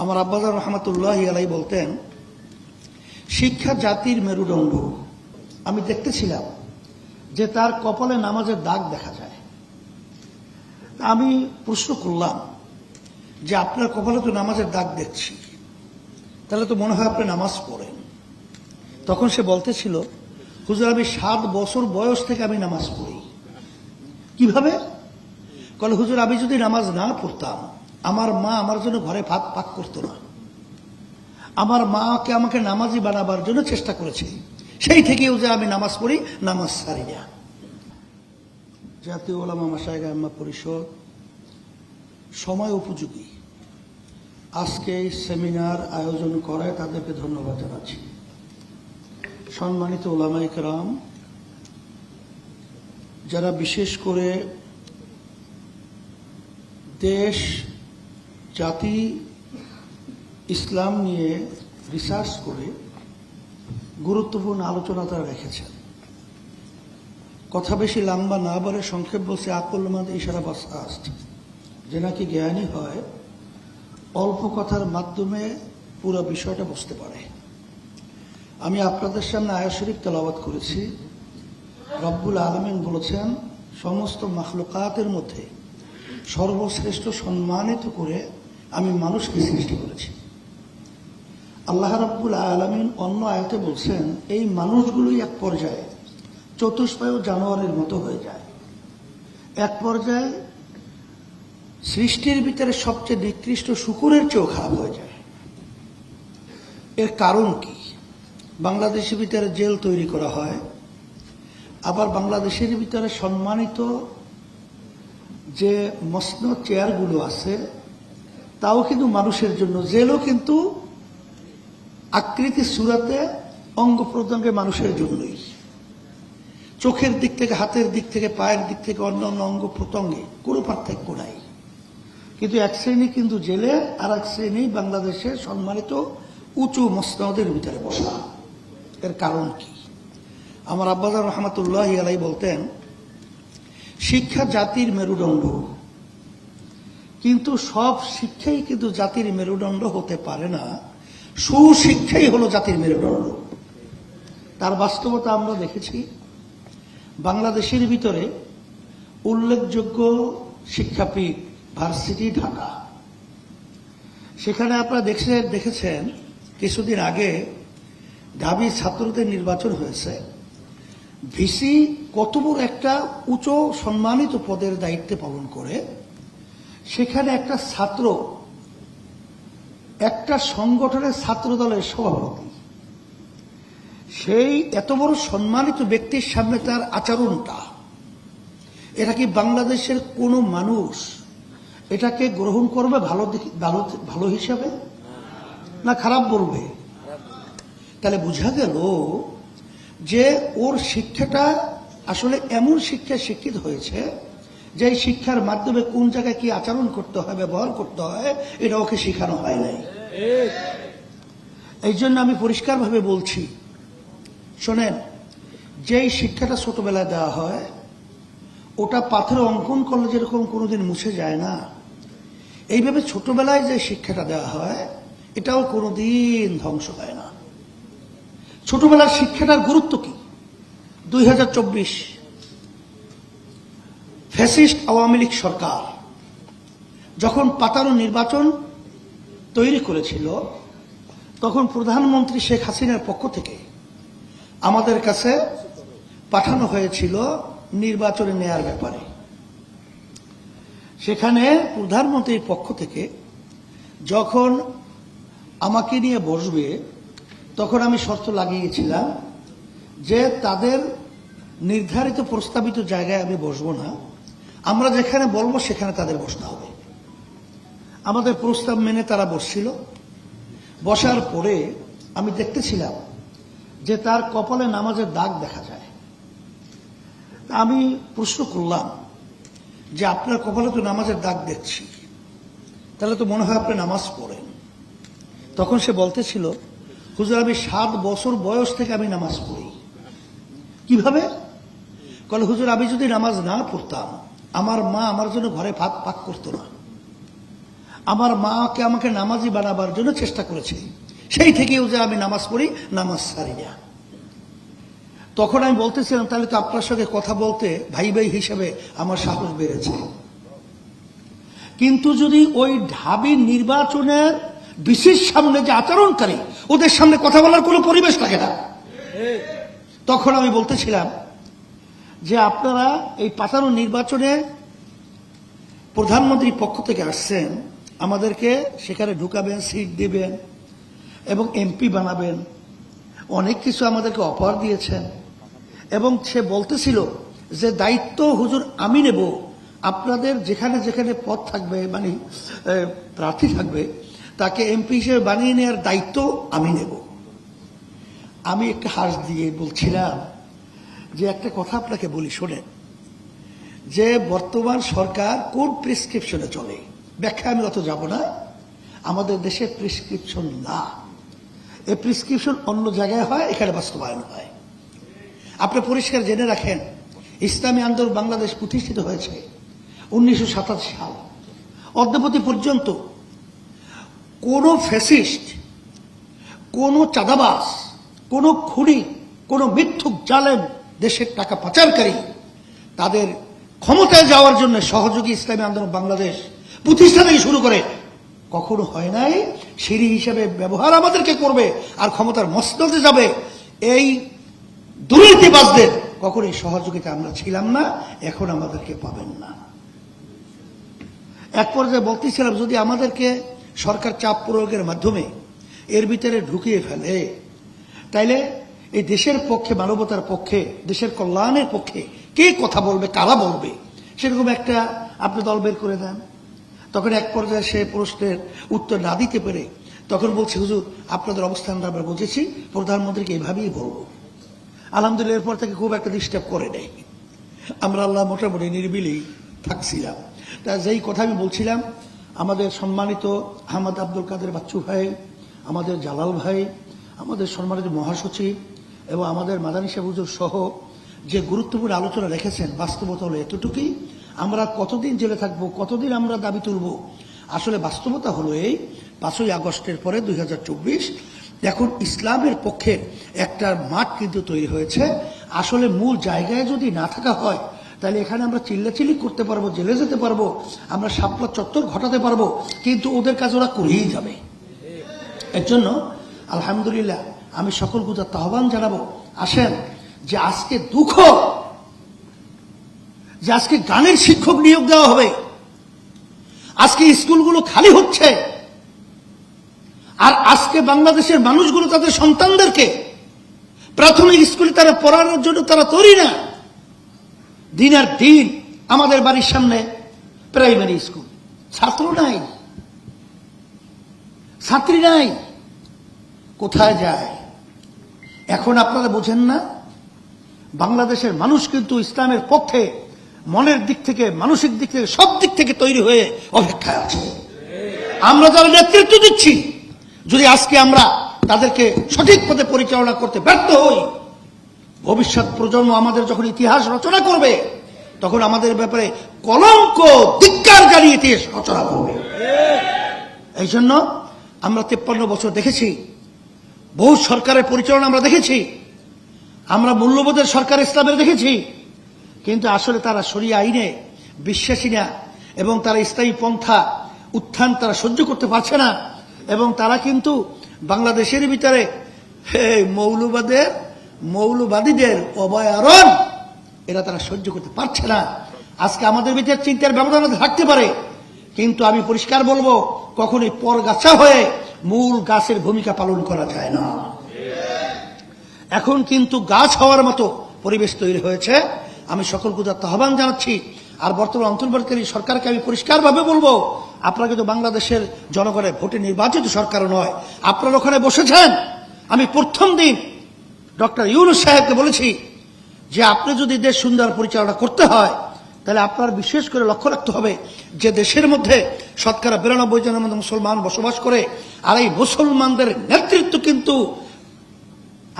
আমার আব্বাজান রহমতুল্লাহি আলাই বলতেন, শিক্ষা জাতির মেরুদণ্ড। আমি দেখতেছিলাম যে তার কপালে নামাজের দাগ দেখা যায়। আমি প্রশ্ন করলাম যে আপনার কপালে তো নামাজের দাগ দেখছি, তাহলে তো মনে হয় আপনি নামাজ পড়েন। তখন সে বলতেছিল, হুজুর আমি 7 বছর বয়স থেকে আমি নামাজ পড়ি। কিভাবে? বলে, হুজুর আমি যদি নামাজ না পড়তাম, আমার মা আমার জন্য ঘরে ভাত পাক করতো না। আমার মাকে আমাকে নামাজি বানাবার জন্য চেষ্টা করেছে, সেই থেকেও যে আমি নামাজ পড়ি, নামাজ ছাড়ি না। জাতীয় ওলামা মাশায়েখ আইম্মা পরিষদ সময় উপযোগী আজকে এই সেমিনার আয়োজন করায় তাদেরকে ধন্যবাদ জানাচ্ছি। সম্মানিত ওলামায়ে কেরাম, যারা বিশেষ করে দেশ, জাতি, ইসলাম নিয়ে রিসার্চ করে গুরুত্বপূর্ণ আলোচনা তারা রেখেছেন। কথা বেশি লম্বা না বলে সংক্ষেপ বলছে, আকলমাদ ইশারা বাস আস্ট, যে নাকি জ্ঞানী হয় অল্প কথার মাধ্যমে পুরো বিষয়টা বুঝতে পারে। আমি আপনাদের সামনে আয়াত শরীফ তেলাওয়াত করেছি। রব্বুল আলামিন বলেছেন, সমস্ত মাখলুকাতের মধ্যে সর্বশ্রেষ্ঠ সম্মানিত করে আমি মানুষকে সৃষ্টি করেছি। আল্লাহ রাব্বুল আলামিন অন্য আয়াতে বলছেন, এই মানুষগুলোই এক পর্যায়ে চতুষ্পায় জানোয়ারের মতো হয়ে যায়। এক পর্যায়ে সৃষ্টির ভিতরে সবচেয়ে নিকৃষ্ট শূকরের চেয়েও খারাপ হয়ে যায়। এর কারণ কি? বাংলাদেশের ভিতরে জেল তৈরি করা হয়, আবার বাংলাদেশের ভিতরে সম্মানিত যে মসনদ চেয়ারগুলো আছে তাও কিন্তু মানুষের জন্য। জেলও কিন্তু আকৃতি সুরাতে অঙ্গ প্রত্যঙ্গে মানুষের জন্যই। চোখের দিক থেকে, হাতের দিক থেকে, পায়ের দিক থেকে, অন্য অন্য অঙ্গ প্রত্যঙ্গে কোনো পার্থক্য নাই। কিন্তু এক শ্রেণী কিন্তু জেলে, আর এক শ্রেণী বাংলাদেশের সম্মানিত উঁচু মসনদের ভিতরে বসা। এর কারণ কি? আমার আব্বাজান রহমতুল্লাহি আলাই বলতেন, শিক্ষা জাতির মেরুদণ্ড, কিন্তু সব শিক্ষাই কিন্তু জাতির মেরুদণ্ড হতে পারে না। সুশিক্ষাই হলো জাতির মেরুদণ্ড। তার বাস্তবতা আমরা দেখেছি। বাংলাদেশের ভিতরে উল্লেখযোগ্য শিক্ষাপীঠ ভার্সিটি ঢাকা। সেখানে আপনারা দেখেছেন কিছুদিন আগে ঢাবি ছাত্রদের নির্বাচন হয়েছে। ভিসি কত বড় একটা উচ্চ সম্মানিত পদের দায়িত্বে পালন করে, সেখানে একটা ছাত্র, একটা সংগঠনের ছাত্র দলের সভাপতি, সেই এত বড় সম্মানিত ব্যক্তির সামনে তার আচরণটা, এটা কি বাংলাদেশের কোনো মানুষ এটাকে গ্রহণ করবে ভালো হিসাবে, না খারাপ বলবে? তাহলে বোঝা গেল যে ওর শিক্ষাটা আসলে এমন শিক্ষায় শিক্ষিত হয়েছে যে এই শিক্ষার মাধ্যমে কোন জায়গায় কি আচরণ করতে হয়, ব্যবহার করতে হয়, এটা ওকে শেখানো হয় নাই। এই জন্য আমি পরিষ্কারভাবে বলছি, শোনেন, যেই শিক্ষাটা ছোটবেলায় দেওয়া হয় ওটা পাথরে অঙ্কন করলে যেরকম কোনোদিন মুছে যায় না, এইভাবে ছোটবেলায় যে শিক্ষাটা দেওয়া হয় এটাও কোনোদিন ধ্বংস হয় না। ছোটবেলার শিক্ষাটার গুরুত্ব কি? 2024 ফ্যাসিস্ট আওয়ামী লীগ সরকার যখন পাতানো নির্বাচন তৈরি করেছিল, তখন প্রধানমন্ত্রী শেখ হাসিনার পক্ষ থেকে আমাদের কাছে পাঠানো হয়েছিল নির্বাচনে নেয়ার ব্যাপারে। সেখানে প্রধানমন্ত্রীর পক্ষ থেকে যখন আমাকে নিয়ে বসবে, তখন আমি শর্ত লাগিয়েছিলাম যে তাদের নির্ধারিত প্রস্তাবিত জায়গায় আমি বসবো না, আমরা যেখানে বলবো সেখানে তাদের বসতে হবে। আমাদের প্রস্তাব মেনে তারা বসছিল। বসার পরে আমি দেখতেছিলাম যে তার কপালে নামাজের দাগ দেখা যায়। আমি প্রশ্ন করলাম যে আপনার কপালে তো নামাজের দাগ দেখছি, তাহলে তো মনে হয় আপনি নামাজ পড়েন। তখন সে বলতেছিল, হুজুর আমি 7 বছর বয়স থেকে আমি নামাজ পড়ি। কিভাবে? বলে, হুজুর আমি যদি নামাজ না পড়তাম, আমার মা আমার জন্য ঘরে ভাত পাক করতো না। আমার মাকে আমাকে নামাজি বানাবার জন্য চেষ্টা করেছে, সেই থেকেও যে আমি নামাজ পড়ি, নামাজ ছাড়ি না। তখন আমি বলতেছিলাম তাহলে তো আপনার সঙ্গে কথা বলতে ভাই ভাই হিসেবে আমার সাহস বেড়েছে। কিন্তু যদি ওই ঢাবি নির্বাচনের বিশেষ সামনে যে আচরণকারী, ওদের সামনে কথা বলার কোনো পরিবেশ থাকে না, তখন আমি বলতেছিলাম যে আপনারা এই পাতানো নির্বাচনে প্রধানমন্ত্রীর পক্ষ থেকে আসছেন, আমাদেরকে সেখানে ঢুকাবেন, সিট দেবেন এবং এমপি বানাবেন, অনেক কিছু আমাদেরকে অফার দিয়েছেন। এবং সে বলতেছিল যে দায়িত্ব হুজুর আমি নেব, আপনাদের যেখানে যেখানে পদ থাকবে, মানে প্রার্থী থাকবে, তাকে এমপি হিসেবে বানিয়ে নেওয়ার দায়িত্ব আমি নেব। আমি একটা হাস দিয়ে বলছিলাম যে একটা কথা আপনাকে বলি শোনেন, যে বর্তমান সরকার কোন প্রেসক্রিপশনে চলে, ব্যাখ্যা আমি অত যাব না, আমাদের দেশে প্রেসক্রিপশন না, এই প্রেসক্রিপশন অন্য জায়গায় হয়, এখানে বাস্তবায়ন হয়। আপনি পরিষ্কার জেনে রাখেন, ইসলামী আন্দোলন বাংলাদেশ প্রতিষ্ঠিত হয়েছে 1987 সাল, অদ্যাবধি পর্যন্ত কোন ফ্যাসিস্ট, কোন চাঁদাবাজ, কোন খুনি, কোন মিথ্যুক জালেম, দেশের টাকা পাচারকারী, তাদের ক্ষমতায় যাওয়ার জন্য সহযোগী ইসলামী আন্দোলন বাংলাদেশ প্রতিষ্ঠা থেকে শুরু করে কখনো হয় নাই। সিঁড়ি হিসেবে ব্যবহার আমাদেরকে করবে আর ক্ষমতার মসনদে যাবে, এই দুর্নীতিবাজদের কখনোই সহযোগিতা আমরা ছিলাম না, এখন আমাদেরকে পাবেন না। এক পর্যায়ে বলতেছিলাম যদি আমাদেরকে সরকার চাপ প্রয়োগের মাধ্যমে এর ভিতরে ঢুকিয়ে ফেলে, তাইলে এই দেশের পক্ষে, মানবতার পক্ষে, দেশের কল্যাণের পক্ষে কে কথা বলবে, কারা বলবে, সেরকম একটা আপনি দল বের করে দেন। তখন এক পর্যায়ে সে প্রশ্নের উত্তর না দিতে পেরে তখন বলছে হুজুর আপনাদের অবস্থানটা আমরা বুঝেছি, প্রধানমন্ত্রীকে এইভাবেই বলবো। আলহামদুলিল্লাহ এরপর থেকে খুব একটা ডিস্টার্ব করে নেই, আমরা আল্লাহ মোটামুটি নিরিবিলি থাকছিলাম। তা যেই কথা আমি বলছিলাম, আমাদের সম্মানিত আহমদ আব্দুল কাদের বাচ্চু ভাই, আমাদের জালাল ভাই, আমাদের সম্মানিত মহাসচিব এবং আমাদের মাদানী সাহেব হুজুর সহ যে গুরুত্বপূর্ণ আলোচনা রেখেছেন, বাস্তবতা হলো এতটুকুই। আমরা কতদিন জেলে থাকবো, কতদিন আমরা দাবি তুলব, আসলে বাস্তবতা হলো এই 5ই আগস্টের পরে 2024 এখন ইসলামের পক্ষে একটা মাঠ কিন্তু তৈরি হয়েছে। আসলে মূল জায়গায় যদি না থাকা হয়, তাহলে এখানে আমরা চিল্লাচিল্লি করতে পারবো, জেলে যেতে পারবো, আমরা শাপলা চত্বর ঘটাতে পারবো, কিন্তু ওদের কাজ ওরা করেই যাবে। এর জন্য আলহামদুলিল্লাহ আমি সকল গুজার আহ্বান জানাবো, আসেন যে আজকে দুঃখ যে আজকে গানের শিক্ষক নিয়োগ দেওয়া হবে, আজকে স্কুলগুলো খালি হচ্ছে, আর আজকে বাংলাদেশের মানুষগুলো তাদের সন্তানদেরকে প্রাথমিক স্কুলে তারা পড়ানোর জন্য তারা তৈরি না। দিন আর দিন আমাদের বাড়ির সামনে প্রাইমারি স্কুল, ছাত্র নাই, ছাত্রী নাই, কোথায় যায়? এখন আপনারা বোঝেন না, বাংলাদেশের মানুষ কিন্তু ইসলামের পক্ষে মনের দিক থেকে, মানসিক দিক থেকে, সব দিক থেকে তৈরি হয়ে অপেক্ষায় আছে। আমরা যারা নেতৃত্ব দিচ্ছি, যদি আজকে আমরা তাদেরকে সঠিক পথে পরিচালনা করতে ব্যর্থ হই, ভবিষ্যৎ প্রজন্ম আমাদের যখন ইতিহাস রচনা করবে, তখন আমাদের ব্যাপারে কলঙ্ক, ধিক্কার জানিয়ে ইতিহাস রচনা করবে। এই জন্য আমরা 53 বছর দেখেছি, বহু সরকারের পরিচালনা আমরা দেখেছি, আমরা মূল্যবোধের সরকার ইসলামের দেখেছি, কিন্তু আসলে তারা শরিয়া আইনে বিশ্বাসী না এবং তারা ইসলামী পন্থা উত্থান তারা সহ্য করতে পারছে না, এবং তারা কিন্তু বাংলাদেশের ভিতরে মৌলবাদীদের অভয়ারণ এরা তারা সহ্য করতে পারছে না। আজকে আমাদের ভিতরে চিন্তার ব্যবধান থাকতে পারে, কিন্তু আমি পরিষ্কার বলবো, কখনোই পরগাছা হয়ে মূল গাছের ভূমিকা পালন করা যায় না। এখন কিন্তু গাছ হওয়ার মতো পরিবেশ তৈরি হয়েছে। আমি সকল গুজার আহ্বান জানাচ্ছি, আর বর্তমান অন্তর্বর্তীকালীন সরকারকে আমি পরিষ্কারভাবে বলবো, আপনারা কিন্তু বাংলাদেশের জনগণের ভোটে নির্বাচিত সরকারও নয়, আপনারা ওখানে বসেছেন। আমি প্রথম দিন ডক্টর ইউনূস সাহেবকে বলেছি যে আপনি যদি দেশ সুন্দর পরিচালনা করতে হয়, তাহলে আপনার বিশেষ করে লক্ষ্য রাখতে হবে যে দেশের মধ্যে শতকরা 92 জনের মধ্যে মুসলমান বসবাস করে, আর এই মুসলমানদের নেতৃত্ব কিন্তু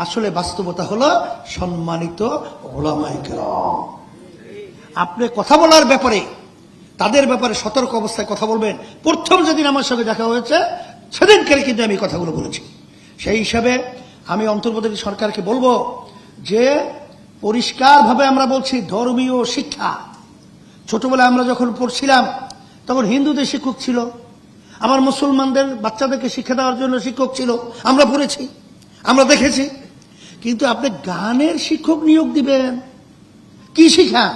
আসলে বাস্তবতা হলো সম্মানিত উলামায়ে কেরাম। আপনি কথা বলার ব্যাপারে তাদের ব্যাপারে সতর্ক অবস্থায় কথা বলবেন। প্রথম যেদিন আমার সঙ্গে দেখা হয়েছে সেদিনকারই কিন্তু আমি কথাগুলো বলেছি। সেই হিসাবে আমি অন্তর্বর্তী সরকারকে বলবো যে পরিষ্কারভাবে আমরা বলছি, ধর্মীয় শিক্ষা ছোটবেলায় আমরা যখন পড়ছিলাম তখন হিন্দুদের শিক্ষক ছিল, আমার মুসলমানদের বাচ্চাদেরকে শিক্ষা দেওয়ার জন্য শিক্ষক ছিল, আমরা পড়েছি, আমরা দেখেছি। কিন্তু আপনি গানের শিক্ষক নিয়োগ দিবেন, কি শিখান,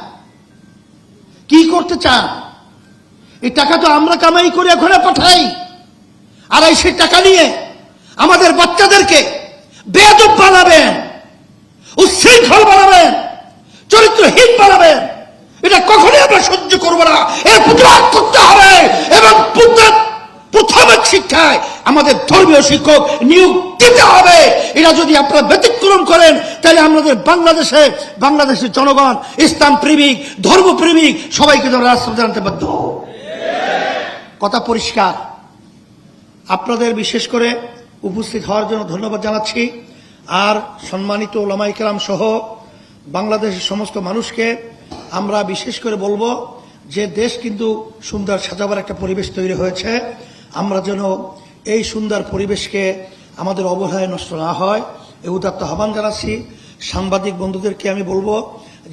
কি করতে চান? এই টাকা তো আমরা কামাই করে ওখানে পাঠাই, আর এই সেই টাকা নিয়ে আমাদের বাচ্চাদেরকে বেয়াদব বানাবেন, উচ্ছৃঙ্খল বানাবেন, চরিত্রহীন বানাবেন। এটা কখনোই আমরা সহ্য করবো না, এর প্রতিবাদ করতে হবে। এবং প্রাথমিক শিক্ষায় আমাদের ধর্মীয় শিক্ষক নিয়োগ দিতে হবে। এটা যদি আপনারা ব্যতিক্রম করেন তাহলে আমাদের বাংলাদেশের জনগণ ইসলাম প্রেমিক, ধর্মপ্রেমিক সবাইকে রাস্তা জানতে বাধ্য। কথা পরিষ্কার। আপনাদের বিশেষ করে উপস্থিত হওয়ার জন্য ধন্যবাদ জানাচ্ছি। আর সম্মানিত ওলামায়ে কেরাম সহ বাংলাদেশের সমস্ত মানুষকে আমরা বিশেষ করে বলবো যে দেশ কিন্তু সুন্দর সাজাবার একটা পরিবেশ তৈরি হয়েছে। আমরা যেন এই সুন্দর পরিবেশকে আমাদের অবহেলায় নষ্ট না হয়, এই উদাত্ত আহ্বান জানাচ্ছি। সাংবাদিক বন্ধুদেরকে আমি বলবো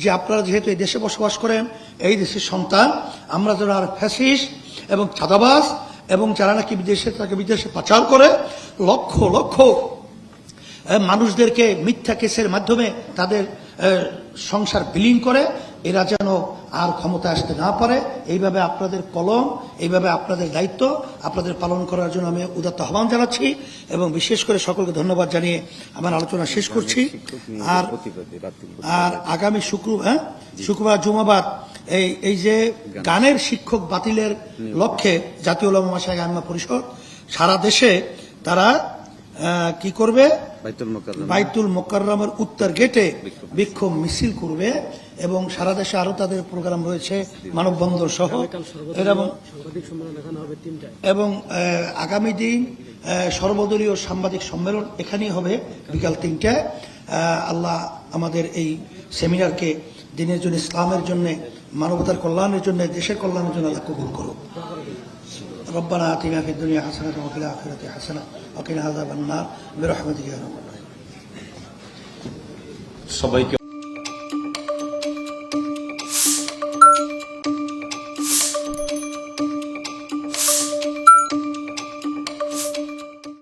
যে আপনারা যেহেতু এই দেশে বসবাস করেন, এই দেশের সন্তান, আমরা যেন আর ফ্যাসিস্ট এবং চাঁদাবাজ এবং যারা নাকি বিদেশে পাচার করে লক্ষ লক্ষ মানুষদেরকে মিথ্যা কেসের মাধ্যমে তাদের সংসার বিলীন করে, এরা যেন আর ক্ষমতা আসতে না পারে। এইভাবে আপনাদের কলম, এইভাবে আপনাদের দায়িত্ব আপনাদের পালন করার জন্য আমি উদাত্ত আহ্বান জানাচ্ছি এবং বিশেষ করে সকলকে ধন্যবাদ জানিয়ে আমার আলোচনা শেষ করছি। আর আগামী শুক্রবার জুমাবাদ এই যে গানের শিক্ষক বাতিলের লক্ষ্যে জাতীয় উলামা মাশায়েখ আইম্মা পরিষদ সারা দেশে তারা কি করবে, বাইতুল মোকাররমের উত্তর গেটে বিক্ষোভ মিছিল করবে এবং সারা দেশে আরো তাদের প্রোগ্রাম রয়েছে, মানববন্ধন সহ। এবং আগামী দিন সর্বদলীয় সাংবাদিক সম্মেলন এখানেই হবে বিকাল 3টায়। আল্লাহ আমাদের এই সেমিনারকে দিনের জন্য, ইসলামের জন্য, মানবতার কল্যাণের জন্য, দেশের কল্যাণের জন্য আল্লাহ কবুল করুন। ربنا آتنا في الدنيا حسنة وفي الآخرة حسنة وقنا عذاب النار برحمتك يا رب العالمين।